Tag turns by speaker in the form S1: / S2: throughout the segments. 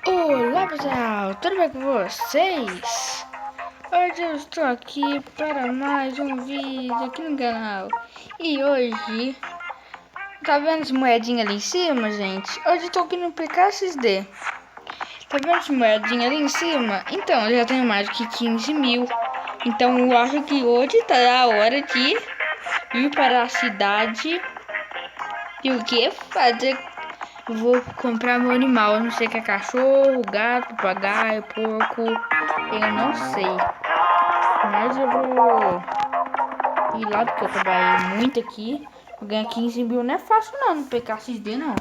S1: Olá pessoal, tudo bem com vocês? Hoje eu estou aqui para mais um vídeo aqui no canal. E hoje, tá vendo as moedinhas ali em cima, gente? Hoje eu estou aqui no PKXD. Tá vendo as moedinhas ali em cima? Então, eu já tenho mais do que 15 mil. Então eu acho que hoje tá a hora de ir para a cidade e o que fazer. Vou comprar meu animal, eu não sei o que é cachorro, gato, papagaio, porco, eu não sei. Mas eu vou ir lá porque eu trabalhei muito aqui. Vou ganhar 15 mil não é fácil não, no PKXD não.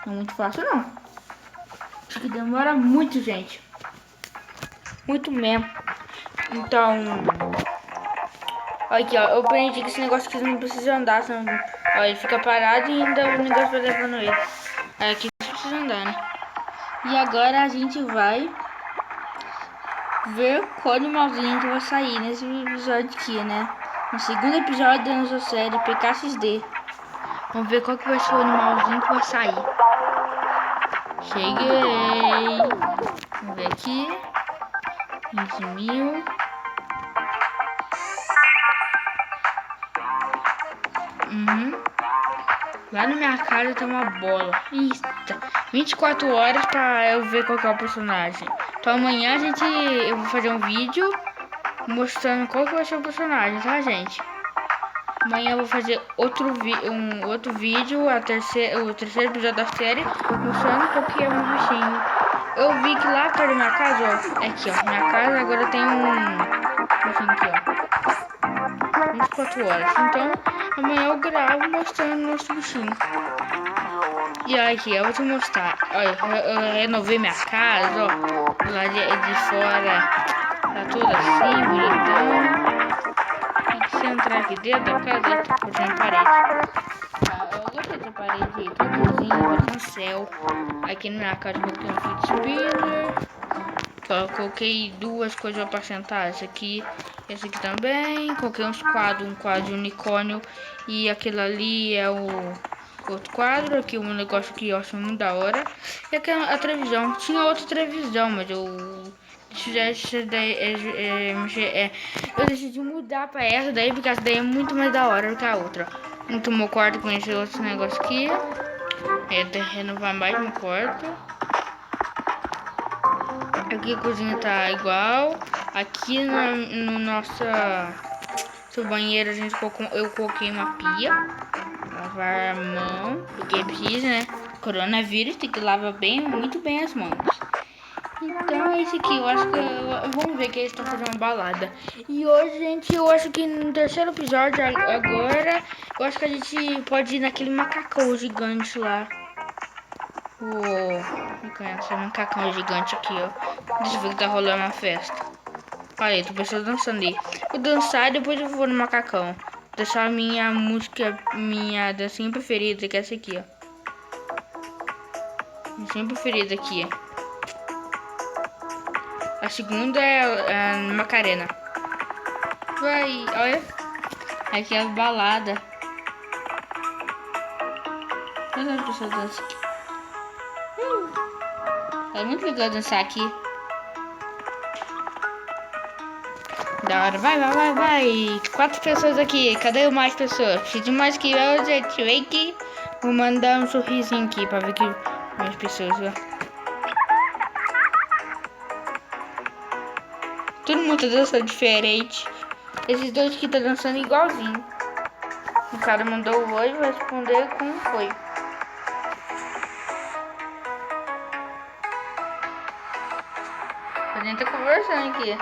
S1: Não é muito fácil não. Acho que demora muito, gente. Muito mesmo. Então, aqui ó, eu aprendi que esse negócio aqui não precisa andar, senão ó, ele fica parado e ainda o negócio vai levando ele. Aí aqui não precisa andar, né? E agora a gente vai ver qual animalzinho que vai sair nesse episódio aqui, né? No segundo episódio da nossa série PKXD. Vamos ver qual que vai ser o animalzinho que vai sair. Cheguei! Vamos ver aqui. 15 mil. Lá na minha casa tem uma bola. Eita, 24 horas pra eu ver qual que é o personagem. Então amanhã eu vou fazer um vídeo mostrando qual que vai ser o personagem, tá, gente? Amanhã eu vou fazer outro vídeo, o terceiro episódio da série, mostrando qual que é o meu bichinho. Eu vi que lá perto da minha casa, ó, aqui ó, minha casa agora tem um bichinho aqui, ó, 24 horas. Então amanhã eu gravo mostrando o nosso bichinho. E aqui, eu vou te mostrar. Olha, eu renovei minha casa, ó, lá de fora tá tudo assim, bonitão. Se entrar aqui dentro da casa, eita, botei na parede. Eu gostei dessa parede aí, tudo lisinho, parecendo céu. Aqui na minha casa eu coloquei um fidget spinner. Eu coloquei duas coisas pra sentar. Esse aqui também. Coloquei uns quadros, um quadro de unicórnio. E aquele ali é o outro quadro. Aqui um negócio que eu acho muito da hora. E aqui a televisão. Tinha outra televisão, mas eu eu decidi mudar pra essa daí, porque essa daí é muito mais da hora do que a outra. No meu quarto com esse outro negócio aqui. Renovar mais meu quarto. Aqui a cozinha tá igual. Aqui no nosso banheiro eu coloquei uma pia. Lavar a mão, porque precisa, né? Coronavírus, tem que lavar muito bem as mãos. Então é esse aqui, eu acho que vamos ver que eles estão fazendo uma balada. E hoje, gente, eu acho que no terceiro episódio agora, eu acho que a gente pode ir naquele macacão gigante lá. Esse macacão gigante aqui, ó. Deixa eu ver que tá rolando uma festa. Olha aí, tem pessoas dançando ali. Vou dançar e depois eu vou no macacão. Deixar a minha música, minha dancinha preferida, que é essa aqui, ó. Dancinha preferida aqui. A segunda é a Macarena. Vai, olha. Aqui é a balada. Olha as pessoas dançam aqui. É muito legal dançar aqui. Da hora. Vai. 4 pessoas aqui. Cadê mais pessoas? Preciso de mais que eu, gente. Vem aqui. Vou mandar um sorrisinho aqui pra ver que mais pessoas, ó. Todo mundo tá dançando diferente. Esses dois aqui tá dançando igualzinho. O cara mandou o oi, vou responder com um foi. A gente tá conversando aqui.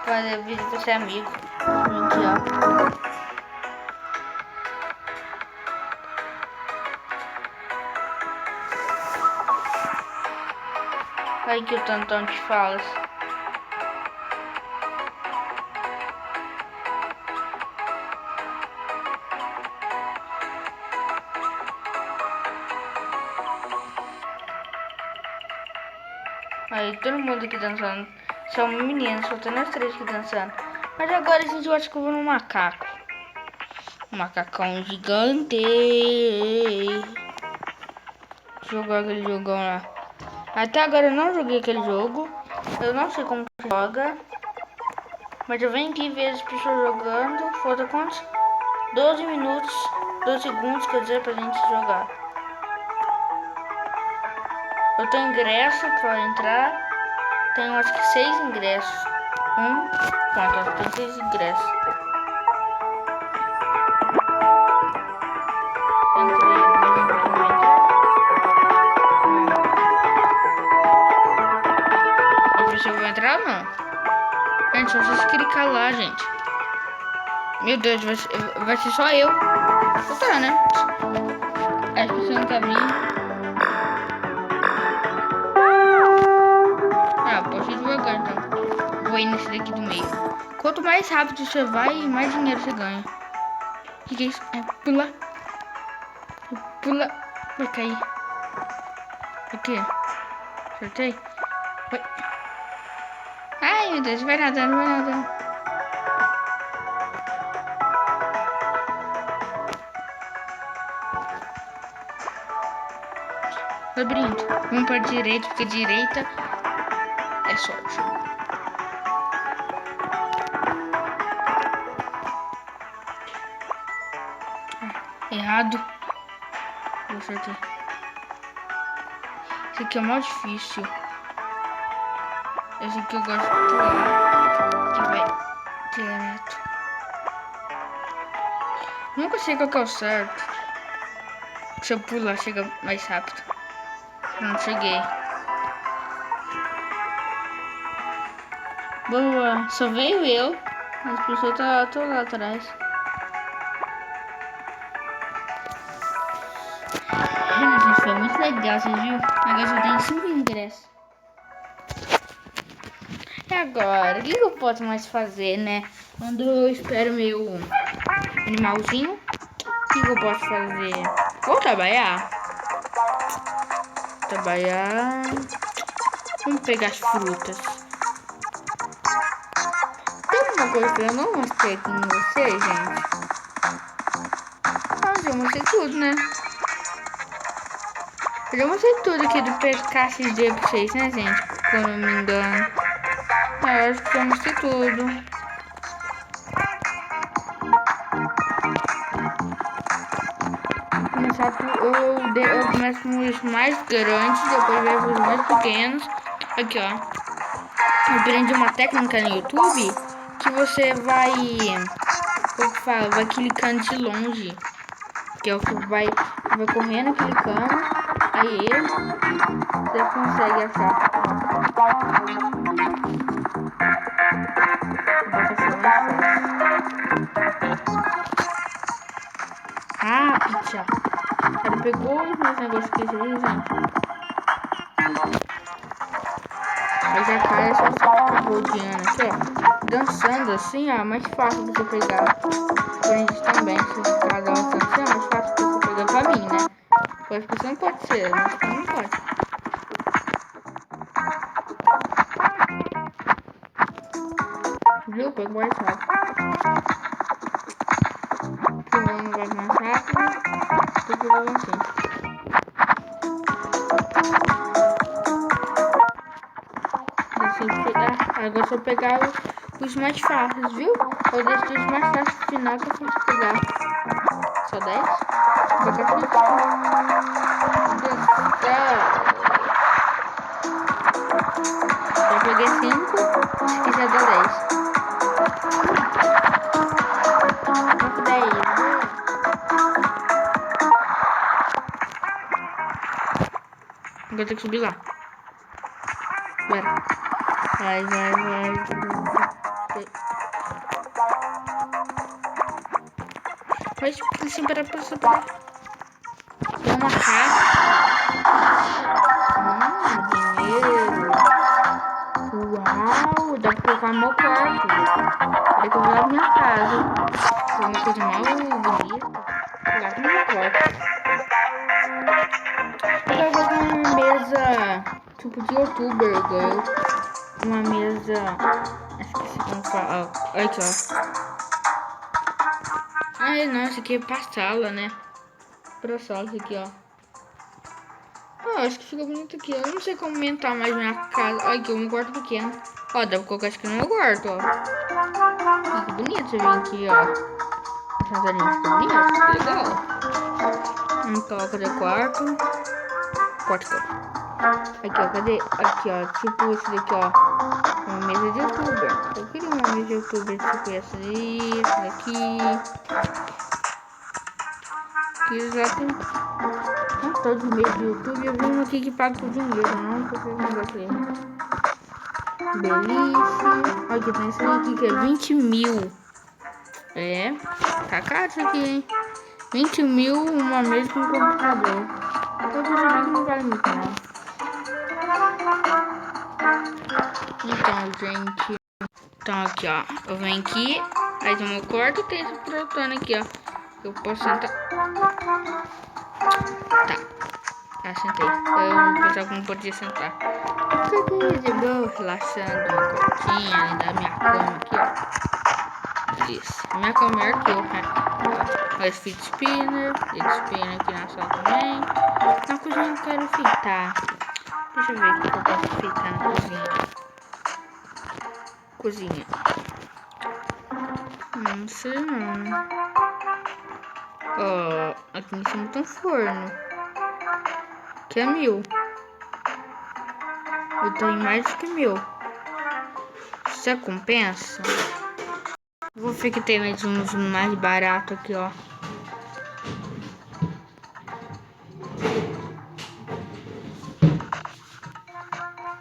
S1: Fazer vídeo pra ser amigo. Aqui, ó. Olha que o tantão te fala. Aí todo mundo aqui dançando. São meninas, só tem nós 3 aqui dançando. Mas agora a gente acha que eu vou no macaco. Um macacão gigante. jogar aquele jogão lá. Até agora eu não joguei aquele jogo. Eu não sei como que joga. Mas eu venho aqui ver as pessoas jogando. Falta quantos? 12 minutos, 12 segundos, quer dizer, pra gente jogar. Eu tenho ingresso pra entrar. Tenho acho que 6 ingressos. Pronto, eu tenho 6 ingressos. Entrei, mas não vai entrar. Vamos ver se eu vou entrar ou não. Gente, só vocês clicar lá, gente. Meu Deus, vai ser só eu. Tá, né? As pessoas não querem vir. Ah, posso ir devagar então. Vou ir nesse daqui do meio. Quanto mais rápido você vai, mais dinheiro você ganha. O que é isso? É pula. Pula. Vai cair. Aqui. Acertei. Vai. Ai, meu Deus. Vai nadando, vai nadando. Labirinto. Vamos para a direita, porque a direita é sorte. Errado. Eu acertei. Esse aqui é o mais difícil. Esse aqui eu gosto de pular. Que vai direto. Nunca sei qual que é o certo. Se eu pular, chega mais rápido. Não cheguei. Boa. Só veio eu. As pessoas estão lá atrás. Gente, foi muito legal, vocês viram? Agora só tem 5 ingressos. E agora? O que eu posso mais fazer, né? Quando eu espero meu animalzinho, o que eu posso fazer? Vou trabalhar. Vamos pegar as frutas. Tem uma coisa que eu não mostrei aqui com vocês, gente. Eu mostrei tudo, né? Eu já mostrei tudo aqui do PKXD pra vocês, né, gente? Quando eu não me engano. Eu acho que já mostrei tudo. Eu começo com os mais grandes, depois vejo os mais pequenos. Aqui, ó. Eu aprendi uma técnica no YouTube que você vai... Como que fala? Vai clicando de longe. Que é o que vai correndo, clicando. Aí você consegue achar. Ah, picha. Ela pegou os meus negócios que aí, gente. Aí já cai, é só ficar rodeando aqui, ó. Dançando assim, ó, é mais fácil você pegar. Pra gente também, se ficar dançando assim, é mais fácil você pegar pra mim, né? Pode que você não pode ser, mas não pode. Viu? Pegou mais rápido. Pulando vai mais rápido. Tô pulando assim. Agora se eu pegar os mais fáceis, viu? Eu deixo os mais fáceis no final pra gente pegar. Só 10? Já peguei 5, acho que já dá 10. Quanto 10? Agora tem que subir lá. Bora. Vai. Vai assim para subir. Vou marcar. Dinheiro. Uau, dá pra colocar no meu quarto. Dá pra colocar na minha casa. Foi uma coisa mal bonita. Colocar no meu quarto. Eu vou colocar uma mesa tipo de youtuber, igual uma mesa. Esqueci como fala. Aqui, ó. Ai, não, isso aqui é pra sala, né? Pra sala, isso aqui, ó. Ah, acho que fica bonito aqui. Eu não sei como aumentar mais minha casa. Olha aqui, um quarto pequeno. Ó, dá pra colocar isso aqui no meu quarto, ó. Fica bonito você vir aqui, ó. A jantelinha fica bonita, fica legal. Então, cadê o quarto? Quarto. Aqui, ó, cadê? Aqui, ó, tipo esse daqui, ó. Uma mesa de youtuber. Eu queria uma mesa de youtuber, tipo essa daqui. Aqui já tem um tal de mesa de YouTube. Eu vi uma aqui que paga por dinheiro, não porque eu não gostei. Beliche. Olha aqui, tem esse aqui que é 20 mil. É, tá caro isso aqui, hein? 20 mil uma mesa com computador. Eu percebi que não vale muito, não. Então, gente. Então, aqui, ó. Eu venho aqui. Aí no meu quarto tem esse protone aqui, ó. Eu posso sentar. Tá. Já sentei. Eu pensava que não podia sentar. Tô aqui de boa, relaxando no quartinho, ali da minha cama aqui, ó. Isso. Minha cama é aqui, ó. Esse feed spinner. Feed spinner aqui na sala também. Na cozinha eu quero fritar. Deixa eu ver o que eu posso fritar na cozinha. Cozinha. Não sei não. Ó, aqui em cima tem um forno. Que é 1000. Eu tenho mais do que 1000. Isso compensa? Vou ver que tem mais uns mais baratos aqui, ó.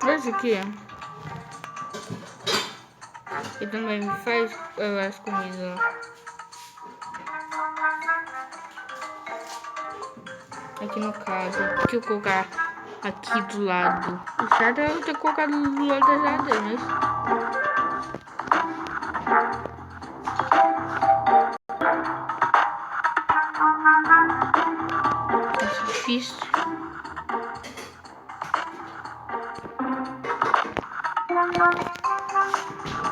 S1: Esse aqui, ó. E também faz as comidas, ó. Aqui no caso, o que eu colocar aqui do lado? O certo é eu ter colocado do lado da geladeira, né? É difícil.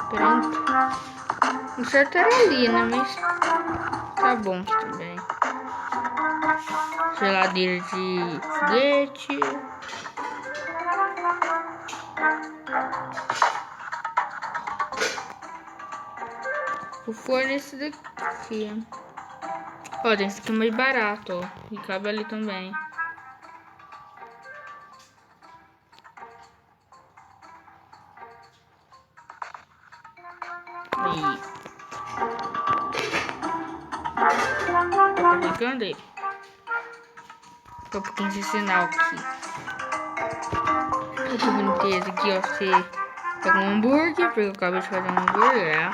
S1: Pronto. O certo era ali, né? Mas tá bom também. Geladeira de foguete. O forno é esse daqui. Ó, tem esse aqui mais barato, ó. E cabe ali também. Aí. Tá carregando aí. Tô um pouquinho de sinal aqui. Olha que boniteza aqui, ó. Você pega um hambúrguer, porque eu acabei de fazer um hambúrguer, é.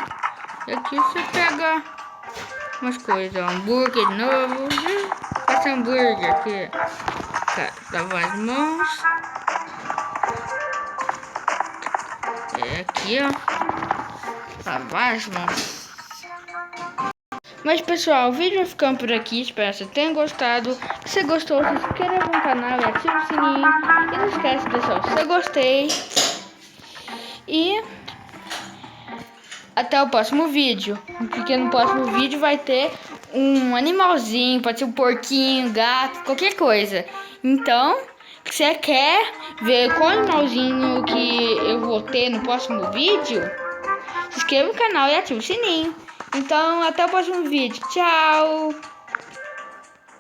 S1: E aqui você pega umas coisas, ó. Hambúrguer de novo. Faça hambúrguer aqui. Tá, lavar as mãos. É aqui, ó. Lavar as mãos. Mas pessoal, o vídeo vai ficando por aqui. Espero que você tenha gostado. Se você gostou, se inscreva no canal e ative o sininho. E não esquece de deixar o seu gostei. E até o próximo vídeo. Porque no próximo vídeo vai ter um animalzinho. Pode ser um porquinho, gato, qualquer coisa. Então, se você quer ver qual animalzinho que eu vou ter no próximo vídeo, se inscreva no canal e ative o sininho. Então, até o próximo vídeo. Tchau!